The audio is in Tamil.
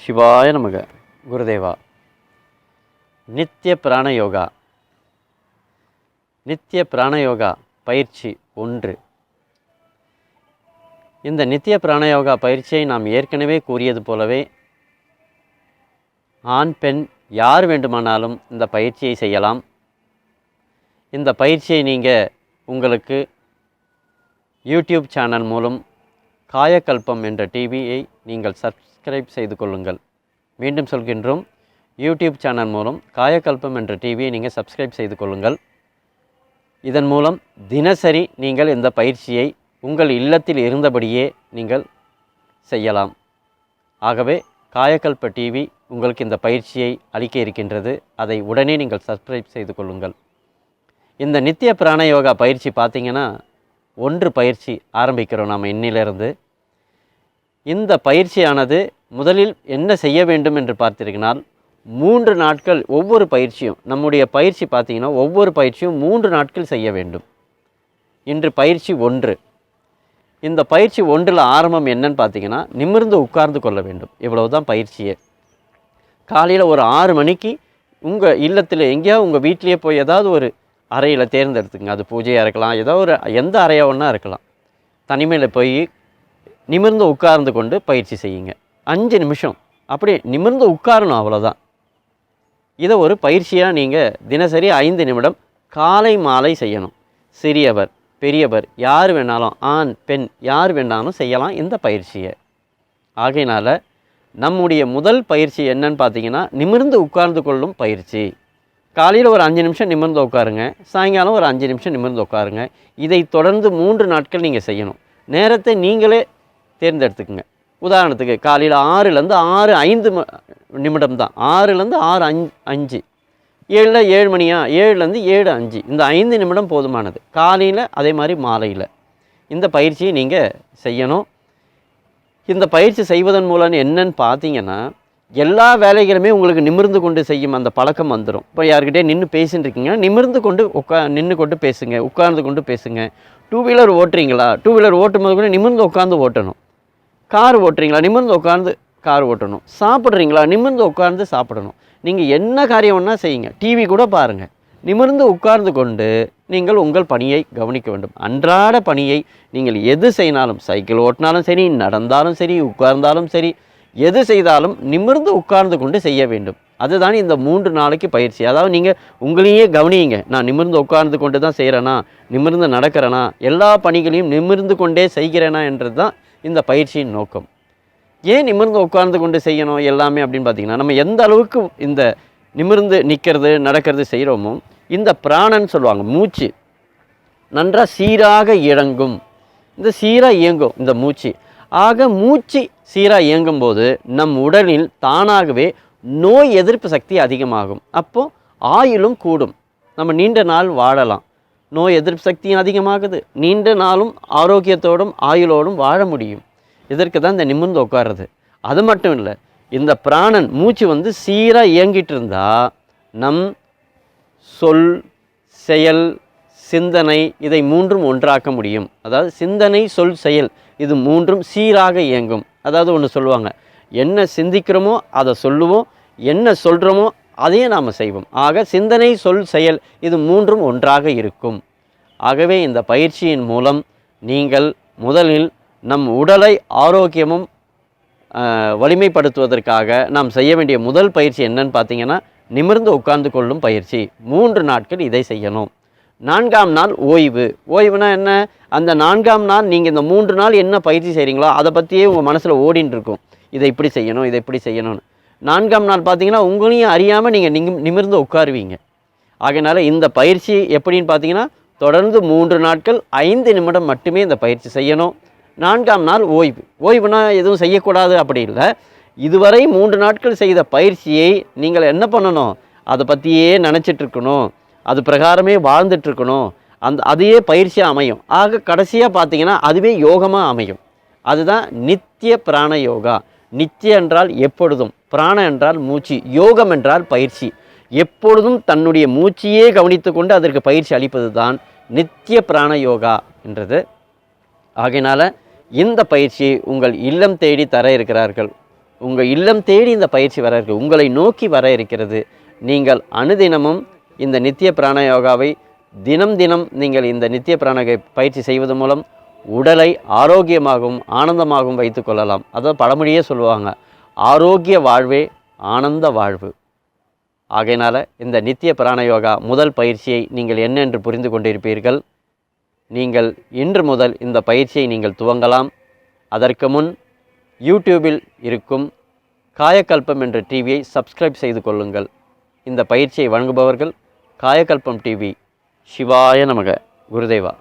சிவாய நமக. குருதேவா. நித்திய பிராணயோகா. நித்திய பிராணயோகா பயிற்சி 1. இந்த நித்திய பிராணயோகா பயிற்சியை நாம் ஏற்கனவே கூறியது போலவே ஆண் பெண் யார் வேண்டுமானாலும் இந்த பயிற்சியை செய்யலாம். இந்த பயிற்சியை நீங்கள் உங்களுக்கு யூடியூப் சேனல் மூலம் காயக்கல்பம் என்ற டிவியை நீங்கள் சப்ஸ்கிரைப் செய்து கொள்ளுங்கள். மீண்டும் சொல்கின்றோம், யூடியூப் சேனல் மூலம் காயக்கல்பம் என்ற டிவியை நீங்கள் சப்ஸ்கிரைப் செய்து கொள்ளுங்கள். இதன் மூலம் தினசரி நீங்கள் இந்த பயிற்சியை உங்கள் இல்லத்தில் இருந்தபடியே நீங்கள் செய்யலாம். ஆகவே காயக்கல்ப டிவி உங்களுக்கு இந்த பயிற்சியை அளிக்க இருக்கின்றது. அதை உடனே நீங்கள் சப்ஸ்கிரைப் செய்து கொள்ளுங்கள். இந்த நித்திய பிராணயோகா பயிற்சி பார்த்திங்கன்னா 1 பயிற்சி ஆரம்பிக்கிறோம் நாம் இன்னிலிருந்து. இந்த பயிற்சியானது முதலில் என்ன செய்ய வேண்டும் என்று பார்த்தீர்களால் 3 நாட்கள் ஒவ்வொரு பயிற்சியும், நம்முடைய பயிற்சி பார்த்திங்கன்னா ஒவ்வொரு பயிற்சியும் 3 நாட்கள் செய்ய வேண்டும். இன்று பயிற்சி 1. இந்த பயிற்சி 1ல் ஆரம்பம் என்னன்னு பார்த்தீங்கன்னா நிமிர்ந்து உட்கார்ந்து கொள்ள வேண்டும். இவ்வளவு தான் பயிற்சியே. காலையில் ஒரு 6 மணிக்கு உங்கள் இல்லத்தில் எங்கேயா உங்கள் வீட்டிலேயே போய் ஏதாவது ஒரு அறையில் தேர்ந்தெடுத்துங்க. அது பூஜையாக இருக்கலாம், ஏதோ ஒரு எந்த அறையாக ஒன்றா இருக்கலாம். தனிமையில் போய் நிமிர்ந்து உட்கார்ந்து கொண்டு பயிற்சி செய்யுங்க. 5 நிமிஷம் அப்படி நிமிர்ந்து உட்காரணும், அவ்வளோதான். இதை ஒரு பயிற்சியாக நீங்கள் தினசரி 5 நிமிடம் காலை மாலை செய்யணும். சிறியவர் பெரியவர் யார் வேணாலும், ஆண் பெண் யார் வேணாலும் செய்யலாம் இந்த பயிற்சியை. ஆகையினால் நம்முடைய முதல் பயிற்சி என்னன்னு பார்த்தீங்கன்னா நிமிர்ந்து உட்கார்ந்து கொள்ளும் பயிற்சி. காலையில் ஒரு 5 நிமிஷம் நிமிர்ந்து உட்காருங்க, சாயங்காலம் ஒரு 5 நிமிஷம் நிமிர்ந்து உட்காருங்க. இதை தொடர்ந்து 3 நாட்கள் நீங்கள் செய்யணும். நேரத்தை நீங்களே தேர்ந்தெடுத்துக்குங்க. உதாரணத்துக்கு காலையில் 6லேருந்து 6:05 நிமிடம் தான். 6லேருந்து 6:05, 7ல் 7 மணியா, 7லேருந்து 7:05, இந்த 5 நிமிடம் போதுமானது. காலையில் அதே மாதிரி மாலையில் இந்த பயிற்சியை நீங்கள் செய்யணும். இந்த பயிற்சி செய்வதன் மூலம் என்னன்னு பார்த்தீங்கன்னா எல்லா வேலைகளுமே உங்களுக்கு நிமிர்ந்து கொண்டு செய்யும் அந்த பழக்கம் வந்துடும். இப்போ யார்கிட்டே நின்று பேசின்னு இருக்கீங்க, நிமிர்ந்து கொண்டு நின்று கொண்டு பேசுங்க, உட்கார்ந்து கொண்டு பேசுங்க. 2 வீலர் ஓட்டுறீங்களா, 2 வீலர் ஓட்டும் போது கூட நிமிர்ந்து உட்காந்து ஓட்டணும். கார் ஓட்டுறீங்களா, நிமிர்ந்து உட்காந்து கார் ஓட்டணும். சாப்பிட்றீங்களா, நிமிர்ந்து உட்கார்ந்து சாப்பிடணும். நீங்கள் என்ன காரியம் ஒன்றா செய்யுங்க. டிவி கூட பாருங்கள். நிமிர்ந்து உட்கார்ந்து கொண்டு நீங்கள் உங்கள் பணியை கவனிக்க வேண்டும். அன்றாட பணியை நீங்கள் எது செய்தாலும், சைக்கிள் ஓட்டினாலும் சரி, நடந்தாலும் சரி, உட்கார்ந்தாலும் சரி, எது செய்தாலும் நிமிர்ந்து உட்கார்ந்து கொண்டு செய்ய வேண்டும். அதுதான் இந்த 3 நாளைக்கு பயிற்சி. அதாவது நீங்கள் உங்களையே கவனியுங்க. நான் நிமிர்ந்து உட்கார்ந்து கொண்டு தான் செய்கிறேனா, நிமிர்ந்து நடக்கிறேனா, எல்லா பணிகளையும் நிமிர்ந்து கொண்டே செய்கிறேனா என்றது தான் இந்த பயிற்சியின் நோக்கம். ஏன் நிமிர்ந்து உட்கார்ந்து கொண்டு செய்யணும் எல்லாமே அப்படின்னு பார்த்தீங்கன்னா, நம்ம எந்த அளவுக்கு இந்த நிமிர்ந்து நிற்கிறது நடக்கிறது செய்கிறோமோ, இந்த பிராணன் சொல்லுவாங்க, மூச்சு நன்றாக சீராக இயங்கும். இந்த சீராக இயங்கும் இந்த மூச்சு. ஆக மூச்சு சீராக இயங்கும்போது நம் உடலில் தானாகவே நோய் எதிர்ப்பு சக்தி அதிகமாகும். அப்போது ஆயுளும் கூடும். நம்ம நீண்ட நாள் வாழலாம். நோய் எதிர்ப்பு சக்தியும் அதிகமாகுது. நீண்ட நாளும் ஆரோக்கியத்தோடும் ஆயுளோடும் வாழ முடியும். இதற்கு தான் இந்த நிமிர்ந்து உட்கார்றது. அது மட்டும் இல்லை, இந்த பிராணன் மூச்சு சீராக இயங்கிட்டு இருந்தால் நம் சொல், செயல், சிந்தனை இதை 3ம் ஒன்றாக்க முடியும். அதாவது சிந்தனை, சொல், செயல் இது 3ம் சீராக இயங்கும். அதாவது ஒன்று சொல்லுவாங்க, என்ன சிந்திக்கிறோமோ அதை சொல்லுவோம், என்ன சொல்கிறோமோ அதையே நாம் செய்வோம். ஆக சிந்தனை, சொல், செயல் இது 3ம் ஒன்றாக இருக்கும். ஆகவே இந்த பயிற்சியின் மூலம் நீங்கள் முதலில் நம் உடலை ஆரோக்கியமும் வலிமைப்படுத்துவதற்காக நாம் செய்ய வேண்டிய முதல் பயிற்சி என்னன்னு பார்த்தீங்கன்னா நிமிர்ந்து உட்கார்ந்து கொள்ளும் பயிற்சி. 3 நாட்கள் இதை செய்யணும். 4ஆம் நாள் ஓய்வு. ஓய்வுனா என்ன? அந்த 4ஆம் நாள் நீங்கள் இந்த 3 நாள் என்ன பயிற்சி செய்கிறீங்களோ அதை பற்றியே உங்கள் மனசில் ஓடின்னு இருக்கும். இதை இப்படி செய்யணும், இதை இப்படி செய்யணும்னு. 4ஆம் நாள் பார்த்தீங்கன்னா உங்களையும் அறியாமல் நீங்கள் நிமிர்ந்து உட்காருவீங்க. ஆகையினால இந்த பயிற்சி எப்படின்னு பார்த்தீங்கன்னா தொடர்ந்து 3 நாட்கள் 5 நிமிடம் மட்டுமே இந்த பயிற்சி செய்யணும். 4ஆம் நாள் ஓய்வு. ஓய்வுனா எதுவும் செய்யக்கூடாது அப்படி இல்லை. இதுவரை 3 நாட்கள் செய்த பயிற்சியை நீங்கள் என்ன பண்ணணும், அதை பற்றியே நினச்சிட்ருக்கணும், அது பிரகாரமே வாழ்ந்துட்டுருக்கணும். அதையே பயிற்சியாக அமையும். ஆக கடைசியாக பார்த்தீங்கன்னா அதுவே யோகமாக அமையும். அதுதான் நித்திய பிராண யோகா. நித்திய என்றால் எப்பொழுதும், பிராண என்றால் மூச்சு, யோகம் என்றால் பயிற்சி. எப்பொழுதும் தன்னுடைய மூச்சையே கவனித்து கொண்டு அதற்கு பயிற்சி அளிப்பது தான் நித்திய பிராண யோகா என்றது. ஆகையினால் இந்த பயிற்சியை உங்கள் இல்லம் தேடி தர இருக்கிறார்கள் உங்கள் இல்லம் தேடி இந்த பயிற்சி வர இருக்கு, உங்களை நோக்கி வர இருக்கிறது. நீங்கள் அனுதினமும் இந்த நித்திய பிராணயோகாவை தினம் தினம் நீங்கள் இந்த நித்திய பிராண பயிற்சி செய்வது மூலம் உடலை ஆரோக்கியமாகவும் ஆனந்தமாகவும் வைத்து கொள்ளலாம். அதாவது பழமொழியே சொல்லுவாங்க, ஆரோக்கிய வாழ்வே ஆனந்த வாழ்வு. ஆகையினால் இந்த நித்திய பிராணயோகா முதல் பயிற்சியை நீங்கள் என்னென்று புரிந்து கொண்டிருப்பீர்கள். நீங்கள் இன்று முதல் இந்த பயிற்சியை நீங்கள் துவங்கலாம். அதற்கு முன் யூடியூபில் இருக்கும் காயக்கல்பம் என்ற டிவியை சப்ஸ்கிரைப் செய்து கொள்ளுங்கள். இந்த பயிற்சியை வழங்குபவர்கள் காயக்கல்பம் டிவி. சிவாய நமக. குருதேவா.